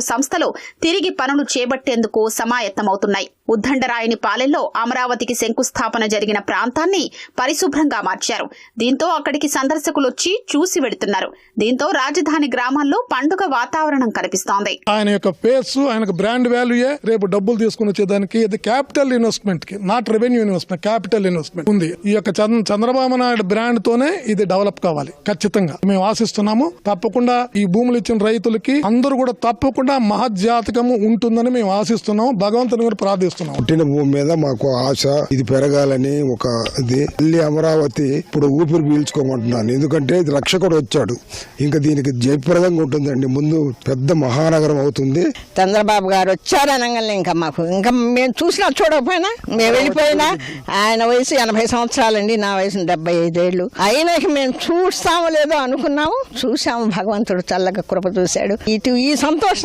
సంస్థలు తిరిగి పనులు చేపట్టేందుకు సమాయత్తమవుతున్నాయి. ఉద్దండరాయని పాలెంలో అమరావతికి శంకుస్థాపన జరిగిన ప్రాంతాన్ని పరిశుభ్రంగా మార్చారు. దీంతో అక్కడికి సందర్శకులు వచ్చి చూసి వెళుతున్నారు. దీంతో రాజధాని గ్రామాల్లో పండుగ వాతావరణం కనిపిస్తోంది. ఆయన యొక్క ఫేస్, ఆయనకు బ్రాండ్ వాల్యూయే రేపు డబ్బులు తీసుకుని వచ్చేదానికి. ఇది క్యాపిటల్ ఇన్వెస్ట్మెంట్ కి, not revenue investment, capital investment ఉంది. ఈ యొక్క చంద్రబాబు నాయుడు బ్రాండ్ తోనే ఇది డెవలప్ కావాలి. ఖచ్చితంగా మేము ఆశిస్తున్నాము. తప్పకుండా ఈ భూములు ఇచ్చిన రైతులకి అందరూ కూడా తప్పకుండా మహజ్జాతకము ఉంటుందని మేము ఆశిస్తున్నాము. భగవంతుని కూడా ప్రార్థిస్తున్నాం. పుట్టిన భూమి మీద మాకు ఆశ, ఇది పెరగాలని ఒక ఇది. మళ్ళీ అమరావతి ఇప్పుడు ఊపిరి పీల్చుకోమంటున్నాను. ఎందుకంటే ఇది రక్షకుడు వచ్చాడు. ఇంకా దీనికి జయప్రదంగా ఉంటుందండి. ముందు పెద్ద మహానగరం అవుతుంది. చంద్రబాబు గారు వచ్చారనగానే ఇంకా మాకు ఇంకా మేము చూసినా చూడకపోయినా మేము వెళ్ళిపోయినా, ఆయన వయసు 80 సంవత్సరాలండి, నా వయసు 75 ఏళ్ళు. అయినా మేము చూస్తామో లేదో అనుకున్నాము, చూసాము. భగవంతుడు చల్లగా కృప చూశాడు. ఈ సంతోషం